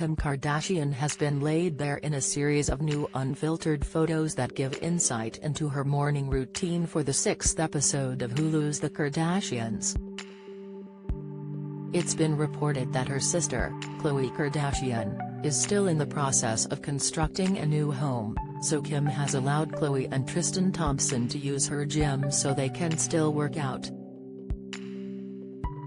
Kim Kardashian has been laid bare in a series of new unfiltered photos that give insight into her morning routine for the 6th episode of Hulu's The Kardashians. It's been reported that her sister, Khloe Kardashian, is still in the process of constructing a new home, so Kim has allowed Khloe and Tristan Thompson to use her gym so they can still work out.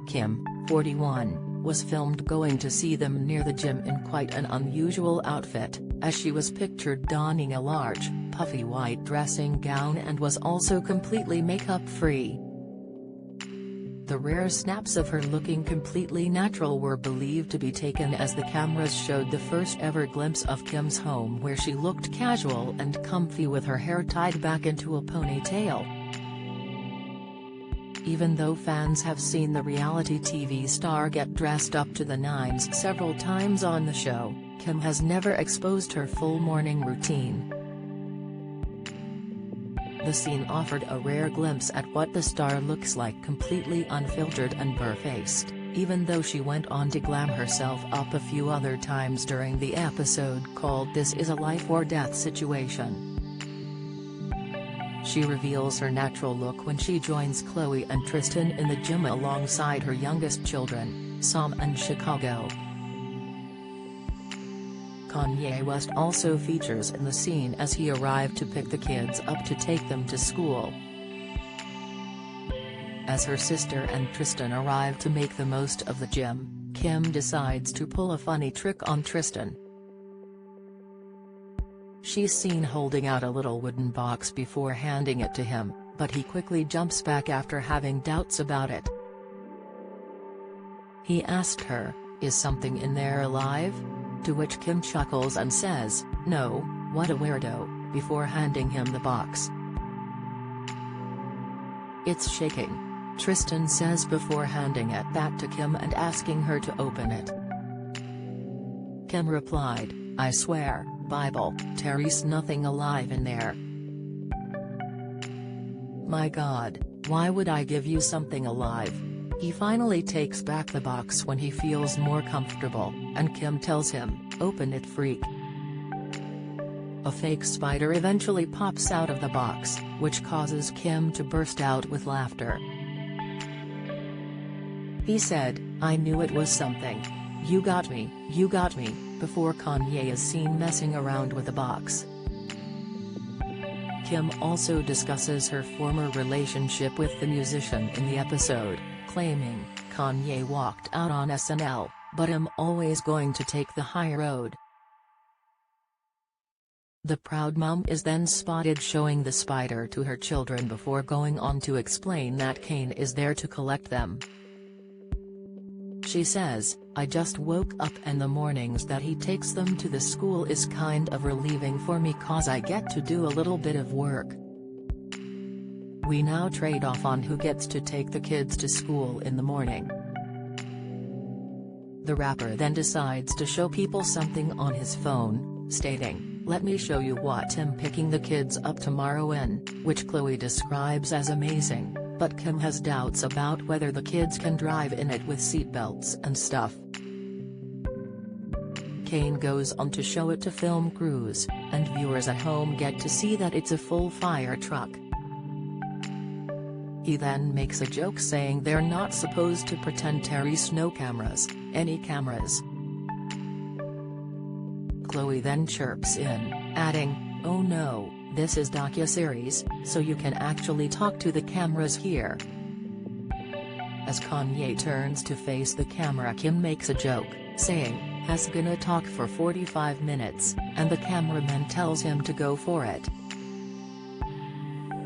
Kim, 41, was filmed going to see them near the gym in quite an unusual outfit, as she was pictured donning a large, puffy white dressing gown and was also completely makeup-free. The rare snaps of her looking completely natural were believed to be taken as the cameras showed the first ever glimpse of Kim's home, where she looked casual and comfy with her hair tied back into a ponytail. Even though fans have seen the reality TV star get dressed up to the nines several times on the show, Kim has never exposed her full morning routine. The scene offered a rare glimpse at what the star looks like completely unfiltered and barefaced, even though she went on to glam herself up a few other times during the episode called This Is a Life or Death Situation. She reveals her natural look when she joins Khloe and Tristan in the gym alongside her youngest children, Sam and Chicago. Kanye West also features in the scene as he arrived to pick the kids up to take them to school. As her sister and Tristan arrive to make the most of the gym, Kim decides to pull a funny trick on Tristan. She's seen holding out a little wooden box before handing it to him, but he quickly jumps back after having doubts about it. He asked her, "Is something in there alive?" To which Kim chuckles and says, "No, what a weirdo," before handing him the box. "It's shaking," Tristan says before handing it back to Kim and asking her to open it. Kim replied, "I swear, Bible, Terry's nothing alive in there." "My God, why would I give you something alive?" He finally takes back the box when he feels more comfortable, and Kim tells him, "Open it, freak." A fake spider eventually pops out of the box, which causes Kim to burst out with laughter. He said, "I knew it was something. You got me, before Kanye is seen messing around with the box. Kim also discusses her former relationship with the musician in the episode, claiming, "Kanye walked out on SNL, but I'm always going to take the high road." The proud mom is then spotted showing the spider to her children before going on to explain that Kane is there to collect them. She says, "I just woke up and the mornings that he takes them to the school is kind of relieving for me cause I get to do a little bit of work. We now trade off on who gets to take the kids to school in the morning." The rapper then decides to show people something on his phone, stating, "Let me show you what I'm picking the kids up tomorrow in," which Khloe describes as amazing, but Kim has doubts about whether the kids can drive in it with seatbelts and stuff. Kane goes on to show it to film crews, and viewers at home get to see that it's a full fire truck. He then makes a joke saying they're not supposed to pretend Terry's no cameras, any cameras. Khloe then chirps in, adding, "Oh no, this is docuseries, so you can actually talk to the cameras here." As Kanye turns to face the camera, Kim makes a joke, saying, "Has gonna talk for 45 minutes, and the cameraman tells him to go for it."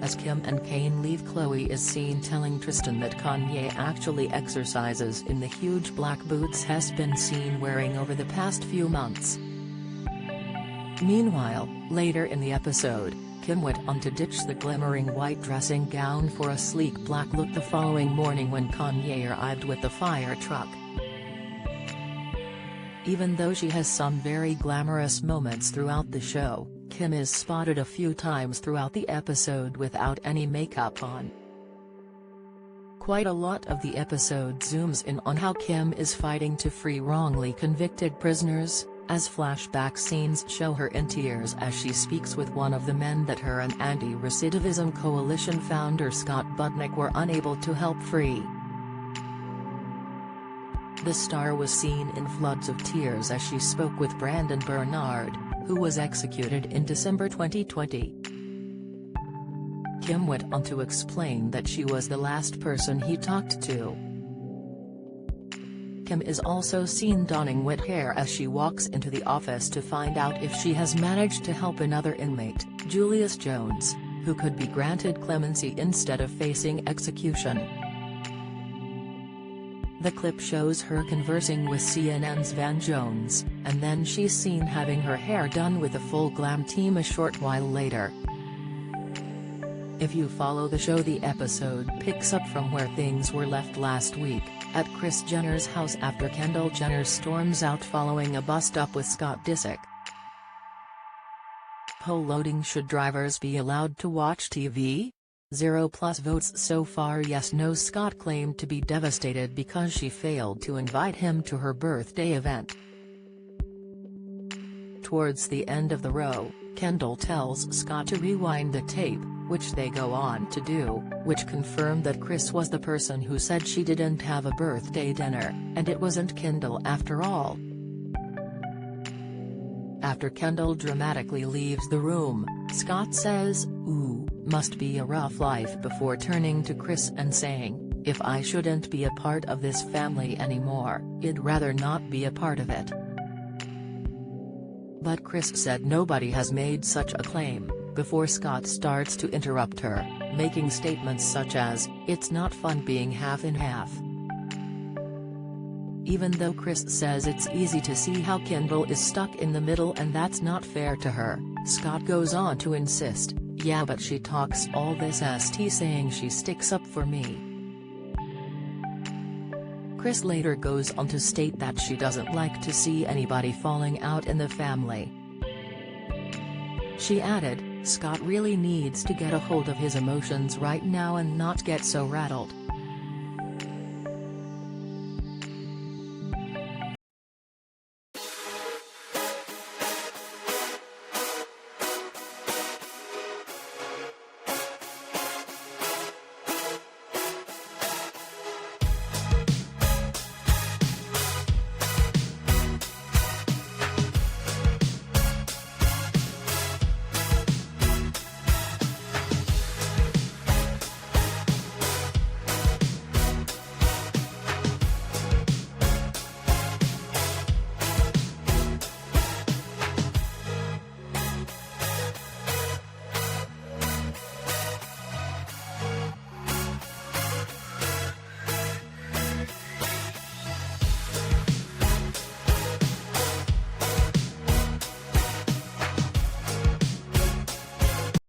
As Kim and Kane leave, Khloe is seen telling Tristan that Kanye actually exercises in the huge black boots he's been seen wearing over the past few months. Meanwhile, later in the episode, Kim went on to ditch the glimmering white dressing gown for a sleek black look the following morning when Kanye arrived with the fire truck. Even though she has some very glamorous moments throughout the show, Kim is spotted a few times throughout the episode without any makeup on. Quite a lot of the episode zooms in on how Kim is fighting to free wrongly convicted prisoners, as flashback scenes show her in tears as she speaks with one of the men that her and Anti-Recidivism Coalition founder Scott Budnick were unable to help free. The star was seen in floods of tears as she spoke with Brandon Bernard, who was executed in December 2020. Kim went on to explain that she was the last person he talked to. Kim is also seen donning wet hair as she walks into the office to find out if she has managed to help another inmate, Julius Jones, who could be granted clemency instead of facing execution. The clip shows her conversing with CNN's Van Jones, and then she's seen having her hair done with a full glam team a short while later. If you follow the show, the episode picks up from where things were left last week, at Kris Jenner's house after Kendall Jenner storms out following a bust-up with Scott Disick. Poll loading: should drivers be allowed to watch TV? 0+ votes so far yes/no. Scott claimed to be devastated because she failed to invite him to her birthday event. Towards the end of the row, Kendall tells Scott to rewind the tape, which they go on to do, which confirmed that Kris was the person who said she didn't have a birthday dinner, and it wasn't Kendall after all. After Kendall dramatically leaves the room, Scott says, "Ooh, must be a rough life," before turning to Kris and saying, "If I shouldn't be a part of this family anymore, I'd rather not be a part of it." But Kris said nobody has made such a claim, before Scott starts to interrupt her, making statements such as, "It's not fun being half and half." Even though Kris says it's easy to see how Kendall is stuck in the middle and that's not fair to her, Scott goes on to insist, "Yeah, but she talks all this st saying she sticks up for me." Kris later goes on to state that she doesn't like to see anybody falling out in the family. She added, "Scott really needs to get a hold of his emotions right now and not get so rattled."